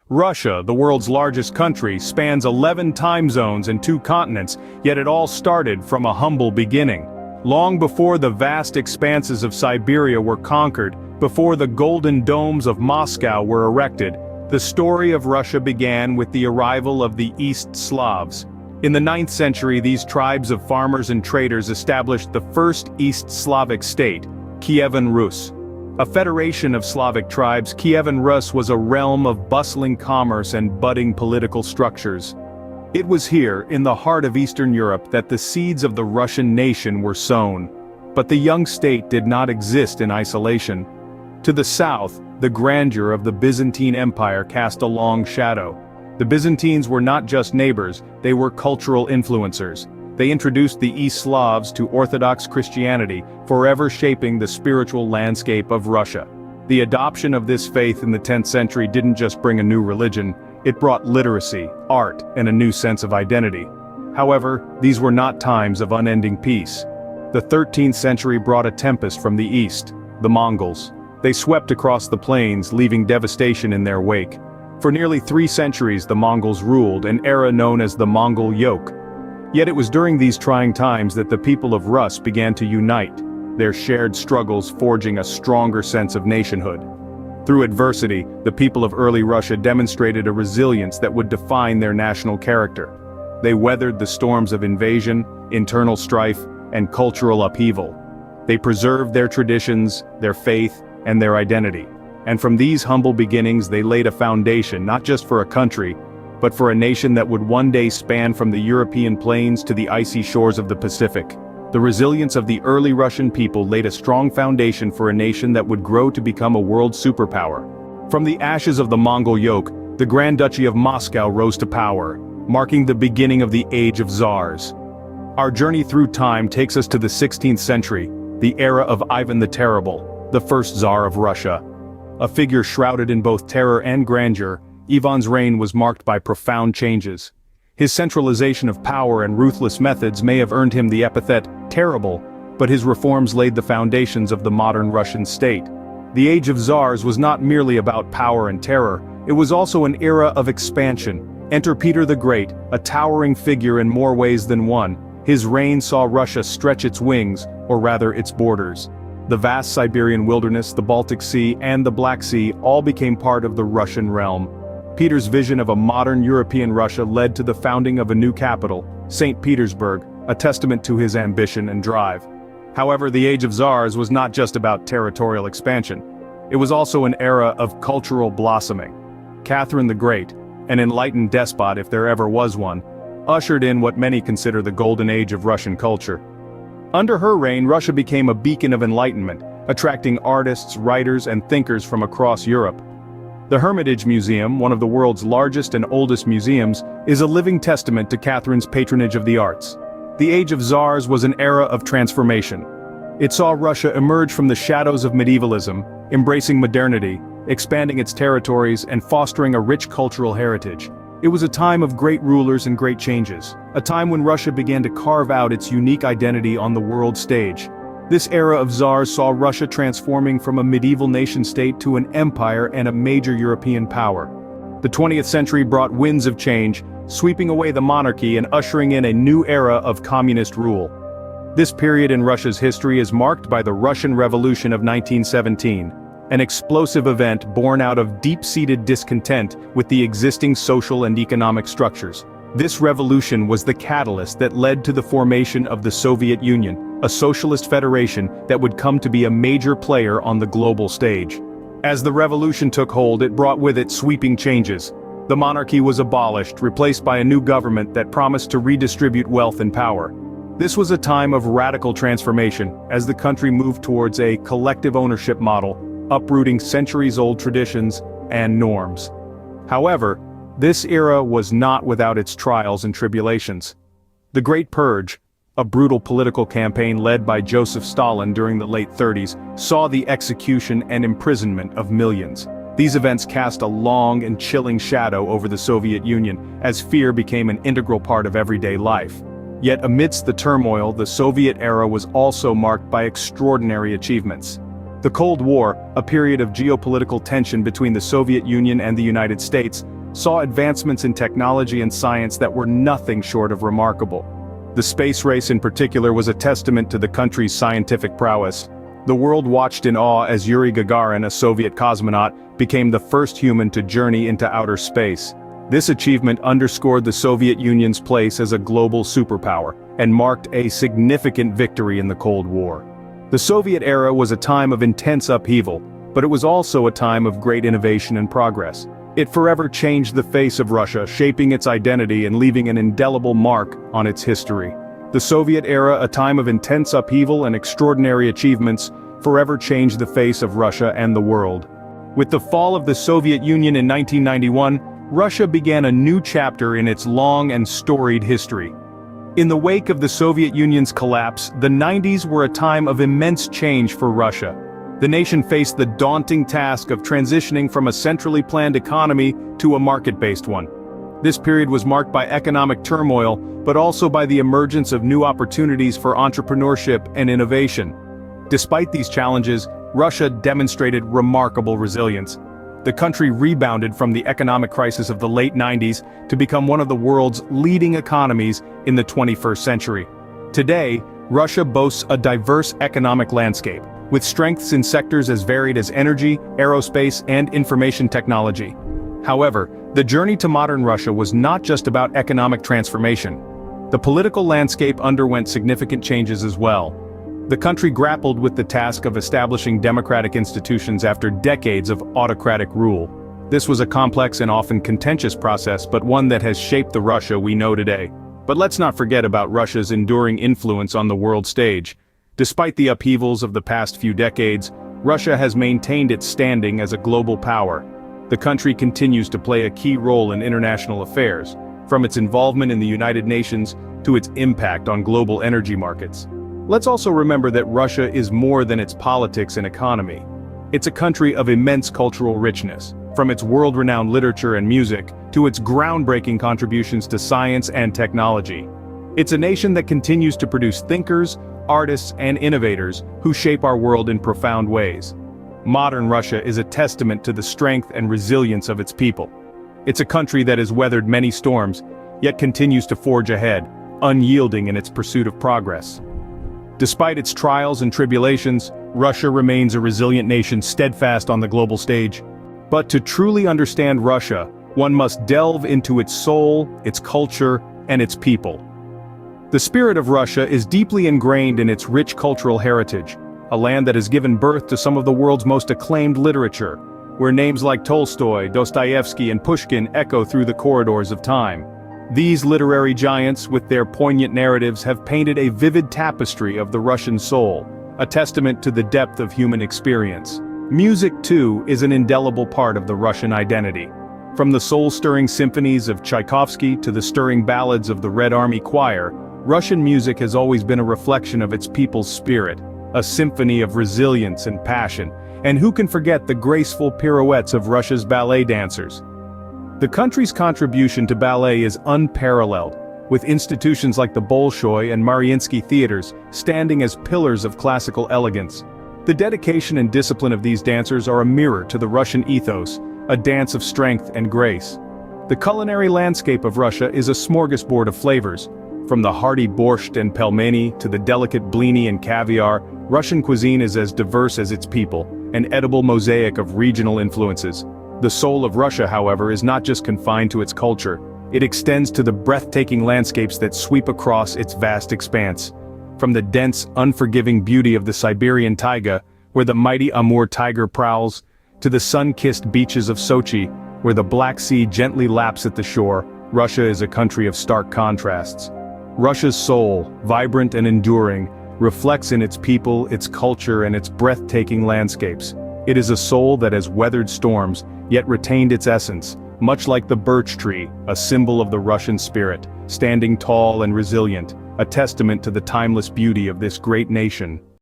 Russia, the world's largest country, spans 11 time zones and 2 continents, yet it all started from a humble beginning. Long before the vast expanses of Siberia were conquered, before the golden domes of Moscow were erected, the story of Russia began with the arrival of the East Slavs. In the 9th century, these tribes of farmers and traders established the first East Slavic state, Kievan Rus. A federation of Slavic tribes, Kievan Rus was a realm of bustling commerce and budding political structures. It was here, in the heart of Eastern Europe, that the seeds of the Russian nation were sown. But the young state did not exist in isolation. To the south, the grandeur of the Byzantine Empire cast a long shadow. The Byzantines were not just neighbors, they were cultural influencers. They introduced the East Slavs to Orthodox Christianity, forever shaping the spiritual landscape of Russia. The adoption of this faith in the 10th century didn't just bring a new religion, it brought literacy, art, and a new sense of identity. However, these were not times of unending peace. The 13th century brought a tempest from the east, the Mongols. They swept across the plains, leaving devastation in their wake. For nearly 3 centuries the Mongols ruled, an era known as the Mongol Yoke. Yet it was during these trying times that the people of Rus began to unite, their shared struggles forging a stronger sense of nationhood. Through adversity, the people of early Russia demonstrated a resilience that would define their national character. They weathered the storms of invasion, internal strife, and cultural upheaval. They preserved their traditions, their faith, and their identity. And from these humble beginnings they laid a foundation not just for a country, but for a nation that would one day span from the European plains to the icy shores of the Pacific. The resilience of the early Russian people laid a strong foundation for a nation that would grow to become a world superpower. From the ashes of the Mongol yoke, the Grand Duchy of Moscow rose to power, marking the beginning of the Age of Tsars. Our journey through time takes us to the 16th century, the era of Ivan the Terrible, the first Tsar of Russia. A figure shrouded in both terror and grandeur, Ivan's reign was marked by profound changes. His centralization of power and ruthless methods may have earned him the epithet terrible, but his reforms laid the foundations of the modern Russian state. The Age of Tsars was not merely about power and terror, it was also an era of expansion. Enter Peter the Great, a towering figure in more ways than one. His reign saw Russia stretch its wings, or rather its borders. The vast Siberian wilderness, the Baltic Sea, and the Black Sea all became part of the Russian realm. Peter's vision of a modern European Russia led to the founding of a new capital, St. Petersburg, a testament to his ambition and drive. However, the Age of Tsars was not just about territorial expansion. It was also an era of cultural blossoming. Catherine the Great, an enlightened despot if there ever was one, ushered in what many consider the golden age of Russian culture. Under her reign, Russia became a beacon of enlightenment, attracting artists, writers, and thinkers from across Europe. The Hermitage Museum, one of the world's largest and oldest museums, is a living testament to Catherine's patronage of the arts. The Age of Tsars was an era of transformation. It saw Russia emerge from the shadows of medievalism, embracing modernity, expanding its territories, and fostering a rich cultural heritage. It was a time of great rulers and great changes, a time when Russia began to carve out its unique identity on the world stage. This era of Tsars saw Russia transforming from a medieval nation-state to an empire and a major European power. The 20th century brought winds of change, sweeping away the monarchy and ushering in a new era of communist rule. This period in Russia's history is marked by the Russian Revolution of 1917, an explosive event born out of deep-seated discontent with the existing social and economic structures. This revolution was the catalyst that led to the formation of the Soviet Union, a socialist federation that would come to be a major player on the global stage. As the revolution took hold, it brought with it sweeping changes. The monarchy was abolished, replaced by a new government that promised to redistribute wealth and power. This was a time of radical transformation, as the country moved towards a collective ownership model, uprooting centuries-old traditions and norms. However, this era was not without its trials and tribulations. The Great Purge, a brutal political campaign led by Joseph Stalin during the late 30s, saw the execution and imprisonment of millions. These events cast a long and chilling shadow over the Soviet Union, as fear became an integral part of everyday life. Yet amidst the turmoil, the Soviet era was also marked by extraordinary achievements. The Cold War, a period of geopolitical tension between the Soviet Union and the United States, saw advancements in technology and science that were nothing short of remarkable. The space race in particular was a testament to the country's scientific prowess. The world watched in awe as Yuri Gagarin, a Soviet cosmonaut, became the first human to journey into outer space. This achievement underscored the Soviet Union's place as a global superpower, and marked a significant victory in the Cold War. The Soviet era was a time of intense upheaval, but it was also a time of great innovation and progress. It forever changed the face of Russia, shaping its identity and leaving an indelible mark on its history. The Soviet era, a time of intense upheaval and extraordinary achievements, forever changed the face of Russia and the world. With the fall of the Soviet Union in 1991, Russia began a new chapter in its long and storied history. In the wake of the Soviet Union's collapse, the 90s were a time of immense change for Russia. The nation faced the daunting task of transitioning from a centrally planned economy to a market-based one. This period was marked by economic turmoil, but also by the emergence of new opportunities for entrepreneurship and innovation. Despite these challenges, Russia demonstrated remarkable resilience. The country rebounded from the economic crisis of the late 90s to become one of the world's leading economies in the 21st century. Today, Russia boasts a diverse economic landscape, with strengths in sectors as varied as energy, aerospace, and information technology. However, the journey to modern Russia was not just about economic transformation. The political landscape underwent significant changes as well. The country grappled with the task of establishing democratic institutions after decades of autocratic rule. This was a complex and often contentious process, but one that has shaped the Russia we know today. But let's not forget about Russia's enduring influence on the world stage. Despite the upheavals of the past few decades, Russia has maintained its standing as a global power. The country continues to play a key role in international affairs, from its involvement in the United Nations to its impact on global energy markets. Let's also remember that Russia is more than its politics and economy. It's a country of immense cultural richness, from its world-renowned literature and music to its groundbreaking contributions to science and technology. It's a nation that continues to produce thinkers, artists, and innovators who shape our world in profound ways. Modern Russia is a testament to the strength and resilience of its people. It's a country that has weathered many storms, yet continues to forge ahead, unyielding in its pursuit of progress. Despite its trials and tribulations, Russia remains a resilient nation steadfast on the global stage. But to truly understand Russia, one must delve into its soul, its culture, and its people. The spirit of Russia is deeply ingrained in its rich cultural heritage, a land that has given birth to some of the world's most acclaimed literature, where names like Tolstoy, Dostoevsky, and Pushkin echo through the corridors of time. These literary giants, with their poignant narratives, have painted a vivid tapestry of the Russian soul, a testament to the depth of human experience. Music, too, is an indelible part of the Russian identity. From the soul-stirring symphonies of Tchaikovsky to the stirring ballads of the Red Army Choir, Russian music has always been a reflection of its people's spirit, a symphony of resilience and passion, and who can forget the graceful pirouettes of Russia's ballet dancers? The country's contribution to ballet is unparalleled, with institutions like the Bolshoi and Mariinsky theaters standing as pillars of classical elegance. The dedication and discipline of these dancers are a mirror to the Russian ethos, a dance of strength and grace. The culinary landscape of Russia is a smorgasbord of flavors. From the hearty borscht and pelmeni to the delicate blini and caviar, Russian cuisine is as diverse as its people, an edible mosaic of regional influences. The soul of Russia, however, is not just confined to its culture. It extends to the breathtaking landscapes that sweep across its vast expanse. From the dense, unforgiving beauty of the Siberian taiga, where the mighty Amur tiger prowls, to the sun-kissed beaches of Sochi, where the Black Sea gently laps at the shore, Russia is a country of stark contrasts. Russia's soul, vibrant and enduring, reflects in its people, its culture, and its breathtaking landscapes. It is a soul that has weathered storms, yet retained its essence, much like the birch tree, a symbol of the Russian spirit, standing tall and resilient, a testament to the timeless beauty of this great nation.